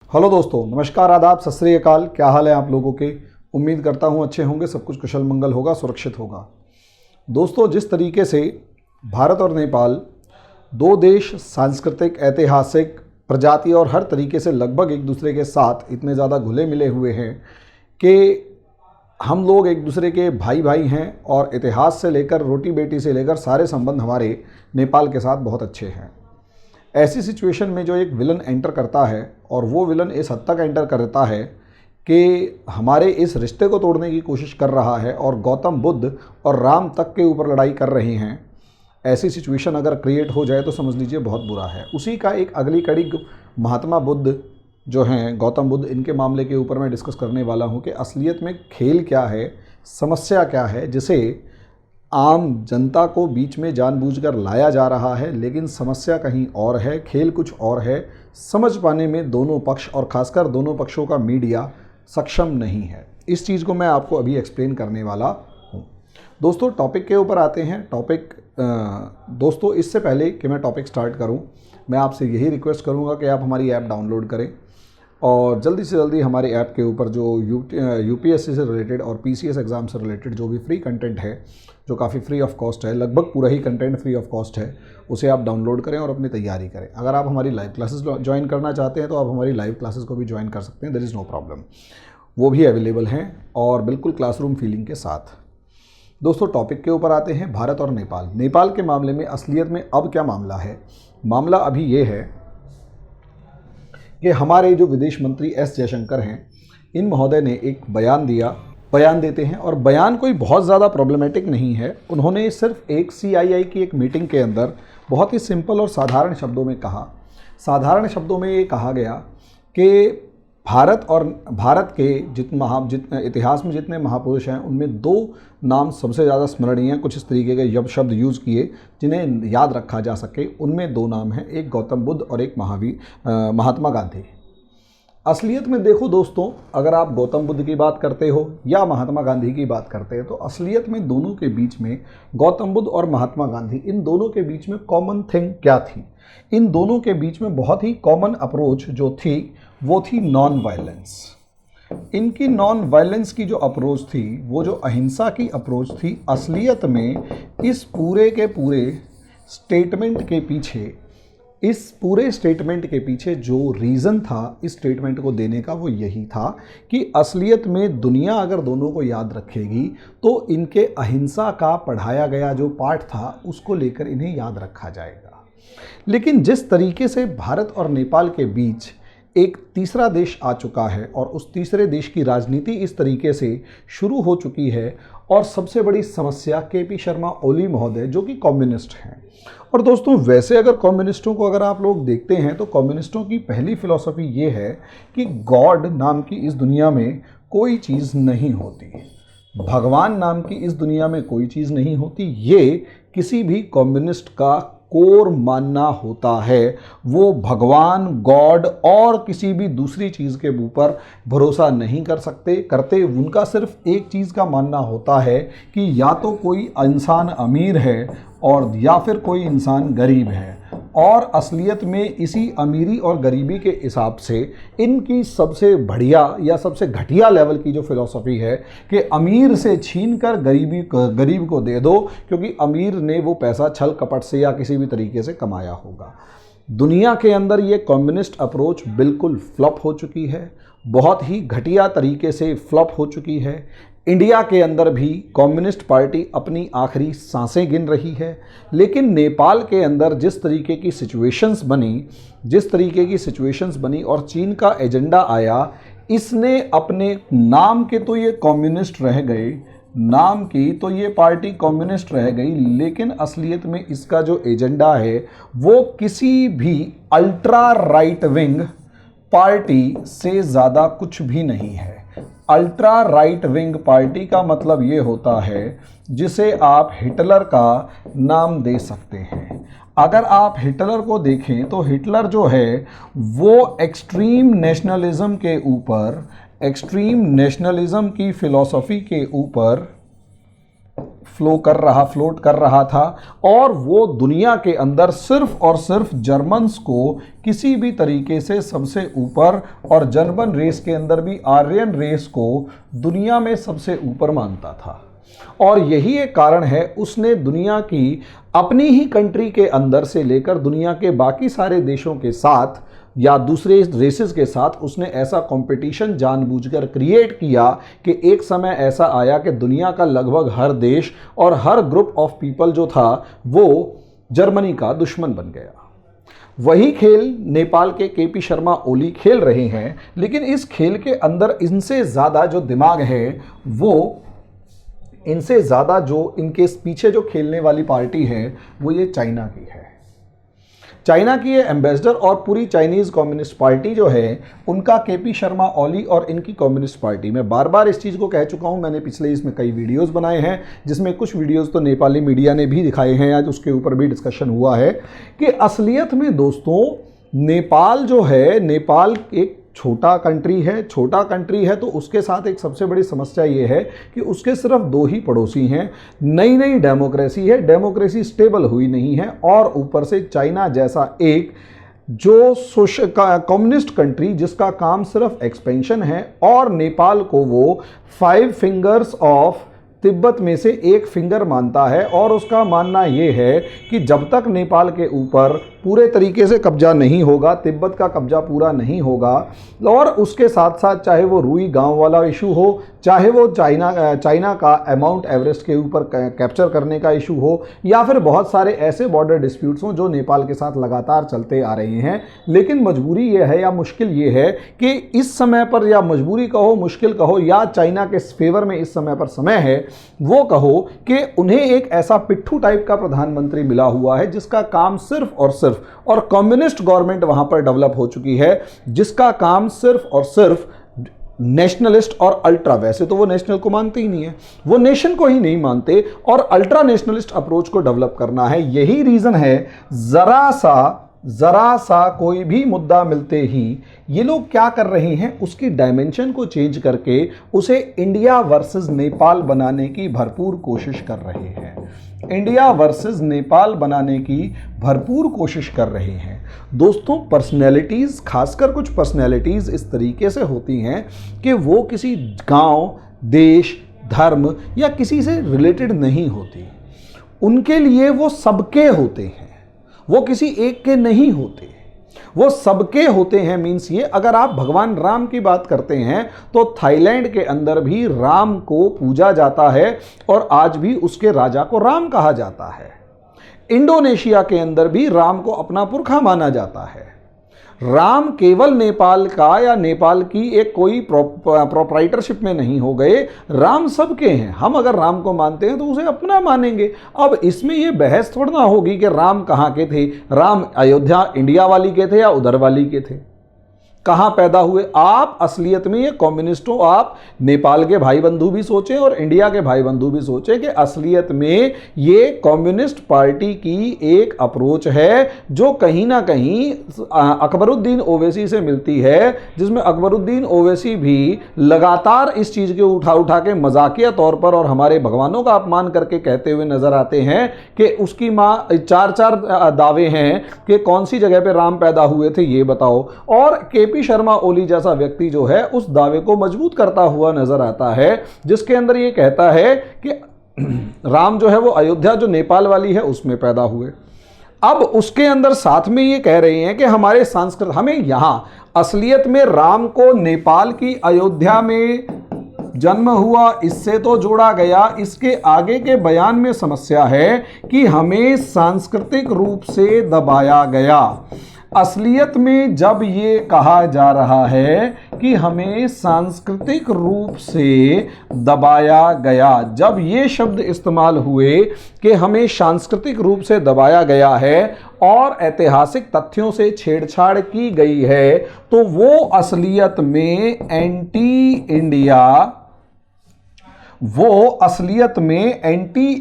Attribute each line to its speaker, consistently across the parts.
Speaker 1: Hello दोस्तों, नमस्कार, आदाब, सत श्री अकाल। क्या हाल है आप लोगों के? उम्मीद करता हूँ अच्छे होंगे, सब कुछ कुशल मंगल होगा, सुरक्षित होगा। दोस्तों, जिस तरीके से भारत और नेपाल दो देश सांस्कृतिक, ऐतिहासिक, प्रजाति और हर तरीके से लगभग एक दूसरे के साथ इतने ज़्यादा घुले मिले हुए हैं कि हम लोग एक दूसरे के भाई भाई हैं और इतिहास से लेकर रोटी बेटी से लेकर सारे संबंध हमारे नेपाल के साथ बहुत अच्छे हैं। ऐसी सिचुएशन में जो एक विलन एंटर करता है और वो विलन इस हद तक एंटर करता है कि हमारे इस रिश्ते को तोड़ने की कोशिश कर रहा है और गौतम बुद्ध और राम तक के ऊपर लड़ाई कर रहे हैं। ऐसी सिचुएशन अगर क्रिएट हो जाए तो समझ लीजिए बहुत बुरा है। उसी का एक अगली कड़ी महात्मा बुद्ध जो हैं, गौतम बुद्ध, इनके मामले के ऊपर मैं डिस्कस करने वाला हूं कि असलियत में खेल क्या है, समस्या क्या है, जिसे आम जनता को बीच में जानबूझकर लाया जा रहा है, लेकिन समस्या कहीं और है, खेल कुछ और है। समझ पाने में दोनों पक्ष और ख़ासकर दोनों पक्षों का मीडिया सक्षम नहीं है। इस चीज़ को मैं आपको अभी एक्सप्लेन करने वाला हूँ। दोस्तों, टॉपिक के ऊपर आते हैं। दोस्तों, इससे पहले कि मैं टॉपिक स्टार्ट करूँ, मैं आपसे यही रिक्वेस्ट करूँगा कि आप हमारी ऐप डाउनलोड करें और जल्दी से जल्दी हमारे ऐप के ऊपर जो यूपीएससी से रिलेटेड और पीसीएस एग्ज़ाम से रिलेटेड जो भी फ्री कंटेंट है, जो काफ़ी फ्री ऑफ कॉस्ट है, लगभग पूरा ही कंटेंट फ्री ऑफ कॉस्ट है, उसे आप डाउनलोड करें और अपनी तैयारी करें। अगर आप हमारी लाइव क्लासेस ज्वाइन करना चाहते हैं तो आप हमारी लाइव क्लासेस को भी ज्वाइन कर सकते हैं, देयर इज़ नो प्रॉब्लम। वो भी अवेलेबल हैं और बिल्कुल क्लासरूम फीलिंग के साथ। दोस्तों, टॉपिक के ऊपर आते हैं। भारत और नेपाल। नेपाल के मामले में असलियत में अब क्या मामला है? मामला अभी ये है कि हमारे जो विदेश मंत्री एस जयशंकर हैं, इन महोदय ने एक बयान देते हैं और बयान कोई बहुत ज़्यादा प्रॉब्लमेटिक नहीं है। उन्होंने सिर्फ एक सीआईआई की एक मीटिंग के अंदर बहुत ही सिंपल और साधारण शब्दों में कहा। साधारण शब्दों में ये कहा गया कि भारत के जितने इतिहास में जितने महापुरुष हैं उनमें दो नाम सबसे ज़्यादा स्मरणीय हैं। कुछ इस तरीके के शब्द यूज़ किए जिन्हें याद रखा जा सके। उनमें दो नाम हैं, एक गौतम बुद्ध और एक महात्मा गांधी। असलियत में देखो दोस्तों, अगर आप गौतम बुद्ध की बात करते हो या महात्मा गांधी की बात करते हैं तो असलियत में दोनों के बीच में, गौतम बुद्ध और महात्मा गांधी, इन दोनों के बीच में कॉमन थिंग क्या थी? इन दोनों के बीच में बहुत ही कॉमन अप्रोच जो थी वो थी नॉन वायलेंस। इनकी नॉन वायलेंस की जो अप्रोच थी, वो जो अहिंसा की अप्रोच थी, असलियत में इस पूरे के पूरे स्टेटमेंट के पीछे जो रीज़न था इस स्टेटमेंट को देने का, वो यही था कि असलियत में दुनिया अगर दोनों को याद रखेगी तो इनके अहिंसा का पढ़ाया गया जो पाठ था उसको लेकर इन्हें याद रखा जाएगा। लेकिन जिस तरीके से भारत और नेपाल के बीच एक तीसरा देश आ चुका है और उस तीसरे देश की राजनीति इस तरीके से शुरू हो चुकी है, और सबसे बड़ी समस्या केपी शर्मा ओली महोदय जो कि कम्युनिस्ट हैं। और दोस्तों, वैसे अगर कम्युनिस्टों को अगर आप लोग देखते हैं तो कम्युनिस्टों की पहली फिलॉसफी ये है कि गॉड नाम की इस दुनिया में कोई चीज़ नहीं होती, भगवान नाम की इस दुनिया में कोई चीज़ नहीं होती। ये किसी भी कम्युनिस्ट का कोर मानना होता है। वो भगवान, गॉड और किसी भी दूसरी चीज़ के ऊपर भरोसा नहीं करते। उनका सिर्फ एक चीज़ का मानना होता है कि या तो कोई इंसान अमीर है और या फिर कोई इंसान गरीब है। और असलियत में इसी अमीरी और गरीबी के हिसाब से इनकी सबसे बढ़िया या सबसे घटिया लेवल की जो फिलॉसफी है कि अमीर से छीन कर गरीब को दे दो, क्योंकि अमीर ने वो पैसा छल कपट से या किसी भी तरीके से कमाया होगा। दुनिया के अंदर ये कम्युनिस्ट अप्रोच बिल्कुल फ्लॉप हो चुकी है, बहुत ही घटिया तरीके से फ्लॉप हो चुकी है। इंडिया के अंदर भी कम्युनिस्ट पार्टी अपनी आखिरी सांसें गिन रही है। लेकिन नेपाल के अंदर जिस तरीके की सिचुएशंस बनी और चीन का एजेंडा आया, इसने अपने नाम के तो ये कम्युनिस्ट रह गए, नाम की तो ये पार्टी कम्युनिस्ट रह गई, लेकिन असलियत में इसका जो एजेंडा है वो किसी भी अल्ट्रा राइट विंग पार्टी से ज़्यादा कुछ भी नहीं है। अल्ट्रा राइट विंग पार्टी का मतलब ये होता है जिसे आप हिटलर का नाम दे सकते हैं। अगर आप हिटलर को देखें तो हिटलर जो है वो एक्सट्रीम नेशनलिज्म की फिलॉसफी के ऊपर फ्लोट कर रहा था और वो दुनिया के अंदर सिर्फ और सिर्फ जर्मन्स को किसी भी तरीके से सबसे ऊपर, और जर्मन रेस के अंदर भी आर्यन रेस को दुनिया में सबसे ऊपर मानता था। और यही एक कारण है उसने दुनिया की अपनी ही कंट्री के अंदर से लेकर दुनिया के बाकी सारे देशों के साथ या दूसरे रेसेस के साथ उसने ऐसा कंपटीशन जानबूझकर क्रिएट किया कि एक समय ऐसा आया कि दुनिया का लगभग हर देश और हर ग्रुप ऑफ पीपल जो था वो जर्मनी का दुश्मन बन गया। वही खेल नेपाल के केपी शर्मा ओली खेल रहे हैं, लेकिन इस खेल के अंदर इनसे ज़्यादा जो दिमाग है, वो इनसे ज़्यादा जो इनके पीछे जो खेलने वाली पार्टी है वो ये चाइना की है। चाइना की ये एम्बेसडर और पूरी चाइनीज़ कम्युनिस्ट पार्टी जो है, उनका केपी शर्मा ओली और इनकी कम्युनिस्ट पार्टी, मैं बार बार इस चीज़ को कह चुका हूँ, मैंने पिछले इसमें कई वीडियोस बनाए हैं जिसमें कुछ वीडियोस तो नेपाली मीडिया ने भी दिखाए हैं, आज उसके ऊपर भी डिस्कशन हुआ है कि असलियत में दोस्तों नेपाल जो है, नेपाल एक छोटा कंट्री है तो उसके साथ एक सबसे बड़ी समस्या ये है कि उसके सिर्फ 2 ही पड़ोसी हैं। नई डेमोक्रेसी है, डेमोक्रेसी स्टेबल हुई नहीं है, और ऊपर से चाइना जैसा एक जो कम्युनिस्ट कंट्री जिसका काम सिर्फ एक्सपेंशन है, और नेपाल को वो 5 फिंगर्स ऑफ तिब्बत में से एक फिंगर मानता है। और उसका मानना ये है कि जब तक नेपाल के ऊपर पूरे तरीके से कब्जा नहीं होगा, तिब्बत का कब्जा पूरा नहीं होगा, और उसके साथ साथ चाहे वो रूई गांव वाला इशू हो, चाहे वो चाइना का माउंट एवरेस्ट के ऊपर कैप्चर करने का इशू हो, या फिर बहुत सारे ऐसे बॉर्डर डिस्प्यूट्स हों जो नेपाल के साथ लगातार चलते आ रहे हैं। लेकिन मजबूरी ये है या मुश्किल ये है कि इस समय पर, या मजबूरी कहो, मुश्किल कहो, या चाइना के फेवर में इस समय पर समय है, वो कहो कि उन्हें एक ऐसा पिट्ठू टाइप का प्रधानमंत्री मिला हुआ है जिसका काम सिर्फ और कम्युनिस्ट गवर्नमेंट वहां पर डेवलप हो चुकी है जिसका काम सिर्फ और सिर्फ नेशनलिस्ट और अल्ट्रा, वैसे तो वो नेशनल को मानते ही नहीं है, वो नेशन को ही नहीं मानते, और अल्ट्रा नेशनलिस्ट अप्रोच को डेवलप करना है। यही रीजन है जरा सा कोई भी मुद्दा मिलते ही ये लोग क्या कर रहे हैं, उसकी डायमेंशन को चेंज करके उसे इंडिया वर्सेस नेपाल बनाने की भरपूर कोशिश कर रहे हैं। इंडिया वर्सेस नेपाल बनाने की भरपूर कोशिश कर रहे हैं। दोस्तों, पर्सनैलिटीज़, खासकर कुछ पर्सनैलिटीज़ इस तरीके से होती हैं कि वो किसी गांव, देश, धर्म या किसी से रिलेटेड नहीं होती, उनके लिए वो सबके होते हैं, वो किसी एक के नहीं होते, वो सबके होते हैं। मीन्स ये, अगर आप भगवान राम की बात करते हैं तो थाईलैंड के अंदर भी राम को पूजा जाता है और आज भी उसके राजा को राम कहा जाता है। इंडोनेशिया के अंदर भी राम को अपना पुरखा माना जाता है। राम केवल नेपाल का या नेपाल की एक कोई प्रोप्राइटरशिप में नहीं हो गए, राम सबके हैं। हम अगर राम को मानते हैं तो उसे अपना मानेंगे। अब इसमें ये बहस थोड़ा ना होगी कि राम कहाँ के थे, राम अयोध्या इंडिया वाली के थे या उधर वाली के थे, कहाँ पैदा हुए। आप असलियत में ये कम्युनिस्टों, आप नेपाल के भाई बंधु भी सोचें और इंडिया के भाई बंधु भी सोचें कि असलियत में ये कम्युनिस्ट पार्टी की एक अप्रोच है जो कहीं ना कहीं अकबरुद्दीन ओवैसी से मिलती है, जिसमें अकबरुद्दीन ओवैसी भी लगातार इस चीज़ के उठा के मजाकिया तौर पर और हमारे भगवानों का अपमान करके कहते हुए नजर आते हैं कि उसकी माँ 4 दावे हैं कि कौन सी जगह पे राम पैदा हुए थे ये बताओ। और केपी शर्मा ओली जैसा व्यक्ति जो है उस दावे को मजबूत करता हुआ नजर आता है, जिसके अंदर ये कहता है कि राम जो है वो अयोध्या जो नेपाल वाली है उसमें पैदा हुए। अब उसके अंदर साथ में ये कह रहे हैं कि हमारे संस्कृत, हमें यहां असलियत में राम को नेपाल की अयोध्या में जन्म हुआ इससे तो जोड़ा गया। इसके आगे के बयान में समस्या है कि हमें सांस्कृतिक रूप से दबाया गया। असलियत में जब ये कहा जा रहा है कि हमें सांस्कृतिक रूप से दबाया गया, जब ये शब्द इस्तेमाल हुए कि हमें सांस्कृतिक रूप से दबाया गया है और ऐतिहासिक तथ्यों से छेड़छाड़ की गई है, तो वो असलियत में एंटी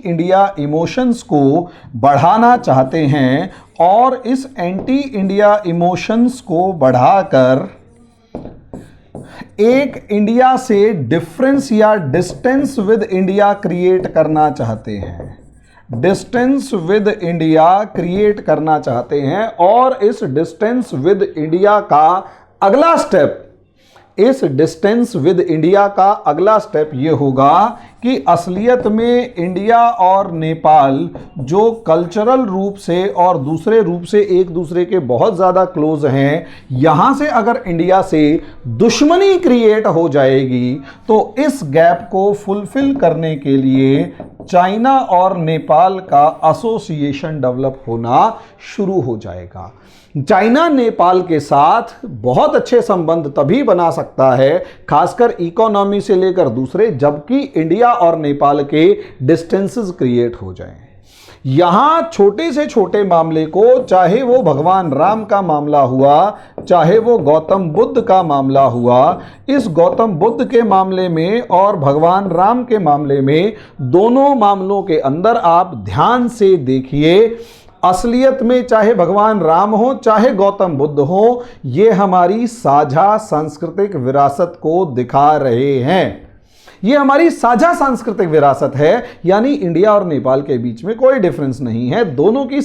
Speaker 1: इंडिया इमोशंस को बढ़ाना चाहते हैं और इस एंटी इंडिया इमोशंस को बढ़ाकर एक इंडिया से डिफरेंस या डिस्टेंस विद इंडिया क्रिएट करना चाहते हैं, डिस्टेंस विद इंडिया क्रिएट करना चाहते हैं, और इस डिस्टेंस विद इंडिया का अगला स्टेप, इस डिस्टेंस विद इंडिया का अगला स्टेप ये होगा कि असलियत में इंडिया और नेपाल जो कल्चरल रूप से और दूसरे रूप से एक दूसरे के बहुत ज़्यादा क्लोज हैं, यहाँ से अगर इंडिया से दुश्मनी क्रिएट हो जाएगी तो इस गैप को फुलफिल करने के लिए चाइना और नेपाल का एसोसिएशन डेवलप होना शुरू हो जाएगा। चाइना नेपाल के साथ बहुत अच्छे संबंध तभी बना सकता है, खासकर इकोनॉमी से लेकर दूसरे, जबकि इंडिया और नेपाल के डिस्टेंसेस क्रिएट हो जाएं। यहां छोटे से छोटे मामले को, चाहे वो भगवान राम का मामला हुआ, चाहे वो गौतम बुद्ध का मामला हुआ, इस गौतम बुद्ध के मामले में और भगवान राम के मामले में, दोनों मामलों के अंदर आप ध्यान से देखिए, असलियत में चाहे भगवान राम हो चाहे गौतम बुद्ध हो, ये हमारी साझा सांस्कृतिक विरासत को दिखा रहे हैं। ये हमारी साझा सांस्कृतिक विरासत है, यानी इंडिया और नेपाल के बीच में कोई डिफरेंस नहीं है। दोनों की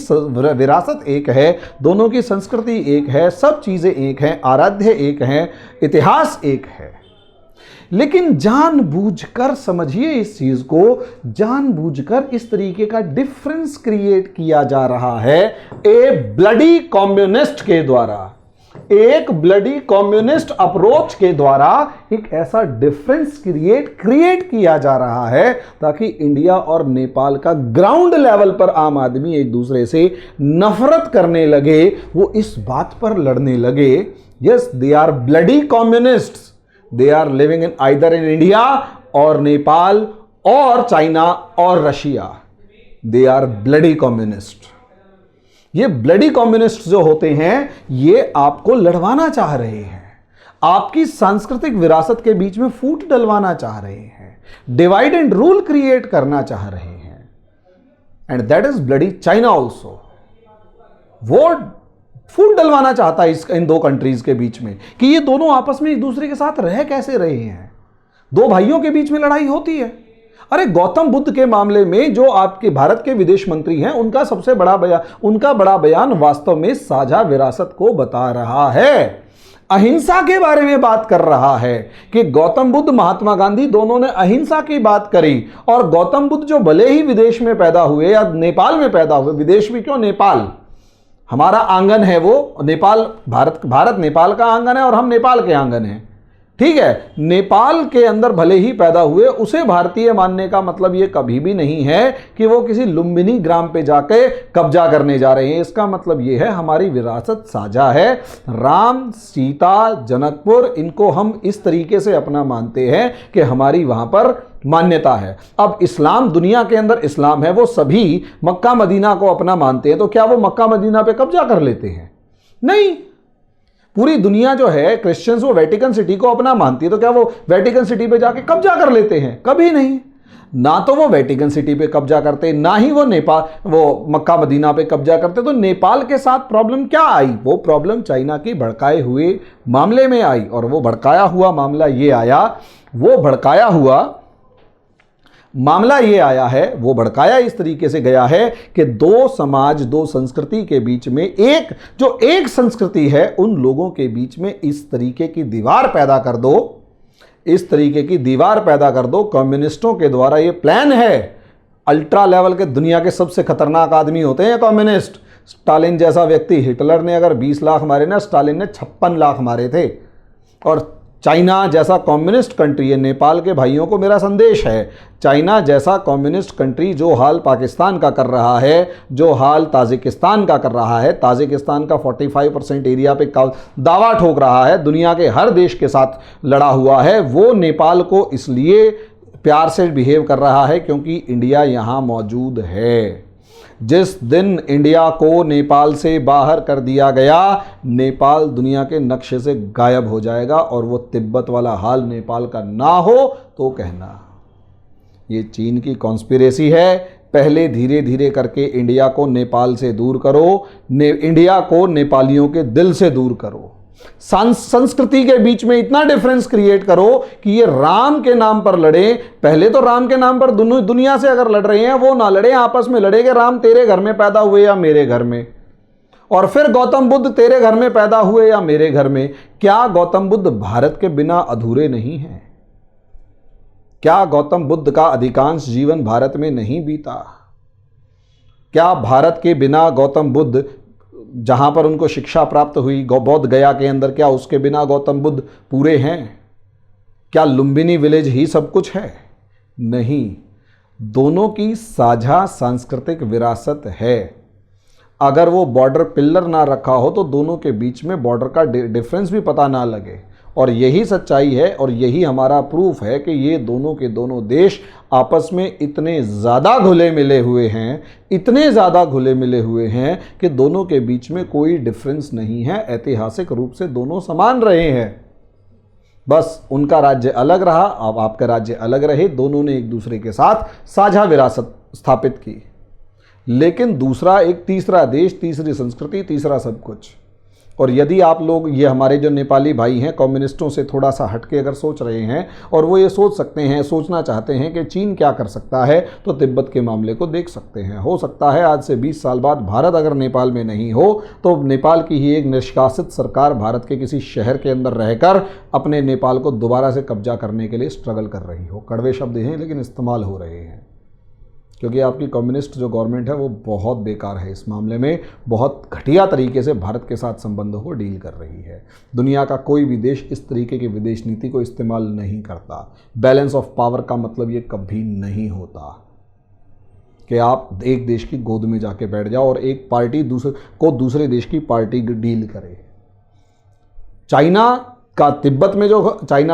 Speaker 1: विरासत एक है, दोनों की संस्कृति एक है, सब चीज़ें एक हैं, आराध्य एक हैं, इतिहास एक है। लेकिन जानबूझकर समझिए इस चीज को, जानबूझकर इस तरीके का डिफरेंस क्रिएट किया जा रहा है ए ब्लडी कम्युनिस्ट के द्वारा, एक ब्लडी कम्युनिस्ट अप्रोच के द्वारा एक ऐसा डिफरेंस क्रिएट किया जा रहा है ताकि इंडिया और नेपाल का ग्राउंड लेवल पर आम आदमी एक दूसरे से नफरत करने लगे, वो इस बात पर लड़ने लगे, yes they are bloody communists, they are living in either in India और नेपाल और चाइना और Russia, they are bloody communist। ये bloody communist जो होते हैं ये आपको लड़वाना चाह रहे हैं, आपकी सांस्कृतिक विरासत के बीच में फूट डलवाना चाह रहे हैं, डिवाइड एंड रूल क्रिएट करना चाह रहे हैं, and that is bloody China also. वो फूट डलवाना चाहता है इन दो कंट्रीज के बीच में कि ये दोनों आपस में एक दूसरे के साथ रह कैसे रहे हैं। दो भाइयों के बीच में लड़ाई होती है। अरे गौतम बुद्ध के मामले में जो आपके भारत के विदेश मंत्री हैं, उनका सबसे बड़ा बयान, उनका बड़ा बयान वास्तव में साझा विरासत को बता रहा है, अहिंसा के बारे में बात कर रहा है कि गौतम बुद्ध महात्मा गांधी दोनों ने अहिंसा की बात करी, और गौतम बुद्ध जो भले ही विदेश में पैदा हुए या नेपाल में पैदा हुए, विदेश भी क्यों, नेपाल हमारा आंगन है, वो नेपाल भारत नेपाल का आंगन है और हम नेपाल के आंगन हैं, ठीक है। नेपाल के अंदर भले ही पैदा हुए, उसे भारतीय मानने का मतलब ये कभी भी नहीं है कि वो किसी लुम्बिनी ग्राम पे जाके कब्जा करने जा रहे हैं। इसका मतलब ये है हमारी विरासत साझा है। राम, सीता, जनकपुर, इनको हम इस तरीके से अपना मानते हैं कि हमारी वहां पर मान्यता है। अब इस्लाम, दुनिया के अंदर इस्लाम है, वो सभी मक्का मदीना को अपना मानते हैं, तो क्या वो मक्का मदीना पे कब्जा कर लेते हैं? नहीं। पूरी दुनिया जो है क्रिश्चियंस, वो वेटिकन सिटी को अपना मानती है, तो क्या वो वेटिकन सिटी पे जाके कब्जा कर लेते हैं? कभी नहीं। ना तो वो वेटिकन सिटी पे कब्जा करते, ना ही वो मक्का मदीना पे कब्जा करते। तो नेपाल के साथ प्रॉब्लम क्या आई? वो प्रॉब्लम चाइना की भड़काए हुए मामले में आई, और वो भड़काया हुआ मामला ये आया, वो भड़काया हुआ मामला ये आया है, वो भड़काया इस तरीके से गया है कि दो समाज, दो संस्कृति के बीच में एक संस्कृति है, उन लोगों के बीच में इस तरीके की दीवार पैदा कर दो, इस तरीके की दीवार पैदा कर दो। कम्युनिस्टों के द्वारा ये प्लान है। अल्ट्रा लेवल के दुनिया के सबसे खतरनाक आदमी होते हैं कम्युनिस्ट। स्टालिन जैसा व्यक्ति, हिटलर ने अगर 20 लाख मारे ना, स्टालिन ने 56 लाख मारे थे। और चाइना जैसा कम्युनिस्ट कंट्री है, नेपाल के भाइयों को मेरा संदेश है, चाइना जैसा कम्युनिस्ट कंट्री जो हाल पाकिस्तान का कर रहा है, जो हाल ताजिकिस्तान का कर रहा है, ताजिकिस्तान का 45% एरिया पे दावा ठोक रहा है, दुनिया के हर देश के साथ लड़ा हुआ है, वो नेपाल को इसलिए प्यार से बिहेव कर रहा है क्योंकि इंडिया यहाँ मौजूद है। जिस दिन इंडिया को नेपाल से बाहर कर दिया गया, नेपाल दुनिया के नक्शे से गायब हो जाएगा, और वो तिब्बत वाला हाल नेपाल का ना हो तो कहना। ये चीन की कॉन्स्पिरेसी है। पहले धीरे धीरे करके इंडिया को नेपाल से दूर करो, इंडिया को नेपालियों के दिल से दूर करो। संस्कृति के बीच में इतना डिफरेंस क्रिएट करो कि ये राम के नाम पर लड़े। पहले तो राम के नाम पर दुनिया से अगर लड़ रहे हैं वो ना लड़े, आपस में लड़े कि राम तेरे घर में पैदा हुए या मेरे घर में, और फिर गौतम बुद्ध तेरे घर में पैदा हुए या मेरे घर में। क्या गौतम बुद्ध भारत के बिना अधूरे नहीं हैं? क्या गौतम बुद्ध का अधिकांश जीवन भारत में नहीं बीता? क्या भारत के बिना गौतम बुद्ध, जहां पर उनको शिक्षा प्राप्त हुई बौद्ध गया के अंदर, क्या उसके बिना गौतम बुद्ध पूरे हैं? क्या लुम्बिनी विलेज ही सब कुछ है? नहीं, दोनों की साझा सांस्कृतिक विरासत है। अगर वो बॉर्डर पिलर ना रखा हो तो दोनों के बीच में बॉर्डर का डिफरेंस भी पता ना लगे। और यही सच्चाई है और यही हमारा प्रूफ है कि ये दोनों के दोनों देश आपस में इतने ज़्यादा घुले मिले हुए हैं, इतने ज़्यादा घुले मिले हुए हैं कि दोनों के बीच में कोई डिफरेंस नहीं है। ऐतिहासिक रूप से दोनों समान रहे हैं, बस उनका राज्य अलग रहा, अब आपका राज्य अलग रहे। दोनों ने एक दूसरे के साथ साझा विरासत स्थापित की, लेकिन दूसरा एक तीसरा देश, तीसरी संस्कृति, तीसरा सब कुछ। और यदि आप लोग, ये हमारे जो नेपाली भाई हैं, कम्युनिस्टों से थोड़ा सा हटके अगर सोच रहे हैं और वो ये सोच सकते हैं, सोचना चाहते हैं कि चीन क्या कर सकता है, तो तिब्बत के मामले को देख सकते हैं। हो सकता है आज से 20 साल बाद भारत अगर नेपाल में नहीं हो तो नेपाल की ही एक निष्कासित सरकार भारत के किसी शहर के अंदर रहकर अपने नेपाल को दोबारा से कब्जा करने के लिए स्ट्रगल कर रही हो। कड़वे शब्द हैं लेकिन इस्तेमाल हो रहे हैं, क्योंकि आपकी कम्युनिस्ट जो गवर्नमेंट है वो बहुत बेकार है इस मामले में, बहुत घटिया तरीके से भारत के साथ संबंधों को डील कर रही है। दुनिया का कोई भी देश इस तरीके की विदेश नीति को इस्तेमाल नहीं करता। बैलेंस ऑफ पावर का मतलब ये कभी नहीं होता कि आप एक देश की गोद में जाके बैठ जाओ और एक पार्टी दूसरे देश की पार्टी डील करे। चाइना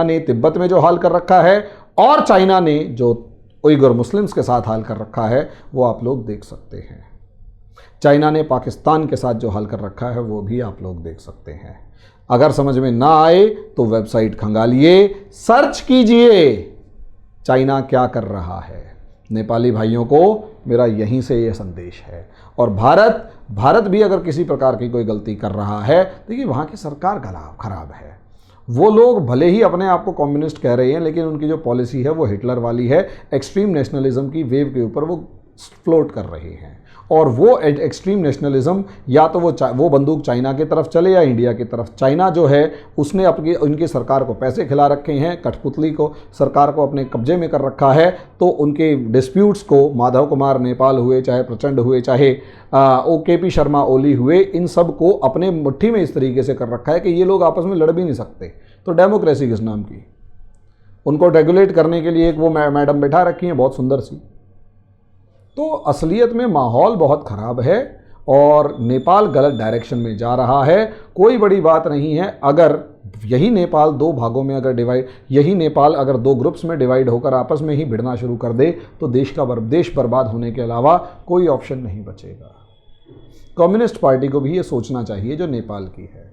Speaker 1: ने तिब्बत में जो हाल कर रखा है और चाइना ने जो उइगर मुस्लिम्स के साथ हाल कर रखा है वो आप लोग देख सकते हैं। चाइना ने पाकिस्तान के साथ जो हाल कर रखा है वो भी आप लोग देख सकते हैं। अगर समझ में ना आए तो वेबसाइट खंगालिए, सर्च कीजिए चाइना क्या कर रहा है। नेपाली भाइयों को मेरा यहीं से ये संदेश है। और भारत भी अगर किसी प्रकार की कोई गलती कर रहा है, देखिए वहाँ की सरकार खराब है। वो लोग भले ही अपने आप को कम्युनिस्ट कह रहे हैं, लेकिन उनकी जो पॉलिसी है वो हिटलर वाली है। एक्सट्रीम नेशनलिज्म की वेव के ऊपर वो फ्लोट कर रहे हैं, और वो एक्सट्रीम नेशनलिज्म या तो वो बंदूक चाइना की तरफ चले या इंडिया की तरफ। चाइना जो है उसने उनकी सरकार को पैसे खिला रखे हैं, कठपुतली को सरकार को अपने कब्जे में कर रखा है। तो उनके डिस्प्यूट्स को, माधव कुमार नेपाल हुए, चाहे प्रचंड हुए, चाहे OKP शर्मा ओली हुए, इन सब को अपने मुट्ठी में इस तरीके से कर रखा है कि ये लोग आपस में लड़ भी नहीं सकते। तो डेमोक्रेसी किस नाम की? उनको रेगुलेट करने के लिए एक वो मैडम बैठा रखी है बहुत सुंदर सी। तो असलियत में माहौल बहुत ख़राब है और नेपाल गलत डायरेक्शन में जा रहा है। कोई बड़ी बात नहीं है अगर यही नेपाल दो भागों में यही नेपाल अगर दो ग्रुप्स में डिवाइड होकर आपस में ही भिड़ना शुरू कर दे तो देश बर्बाद होने के अलावा कोई ऑप्शन नहीं बचेगा। कम्युनिस्ट पार्टी को भी ये सोचना चाहिए जो नेपाल की है,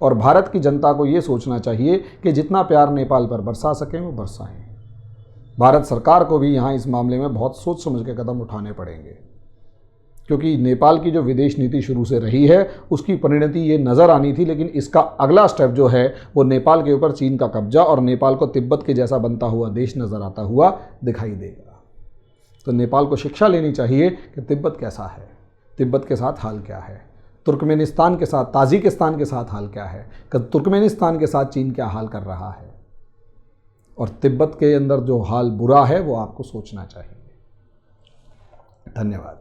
Speaker 1: और भारत की जनता को ये सोचना चाहिए कि जितना प्यार नेपाल पर बरसा सकें वो बरसाएं। भारत सरकार को भी यहाँ इस मामले में बहुत सोच समझ के कदम उठाने पड़ेंगे, क्योंकि नेपाल की जो विदेश नीति शुरू से रही है उसकी परिणति ये नज़र आनी थी। लेकिन इसका अगला स्टेप जो है वो नेपाल के ऊपर चीन का कब्जा और नेपाल को तिब्बत के जैसा बनता हुआ देश नज़र आता हुआ दिखाई देगा। तो नेपाल को शिक्षा लेनी चाहिए कि तिब्बत कैसा है, तिब्बत के साथ हाल क्या है, तुर्कमेनिस्तान के साथ, ताजिकिस्तान के साथ हाल क्या है, तुर्कमेनिस्तान के साथ चीन क्या हाल कर रहा है, और तिब्बत के अंदर जो हाल बुरा है वो आपको सोचना चाहिए। धन्यवाद।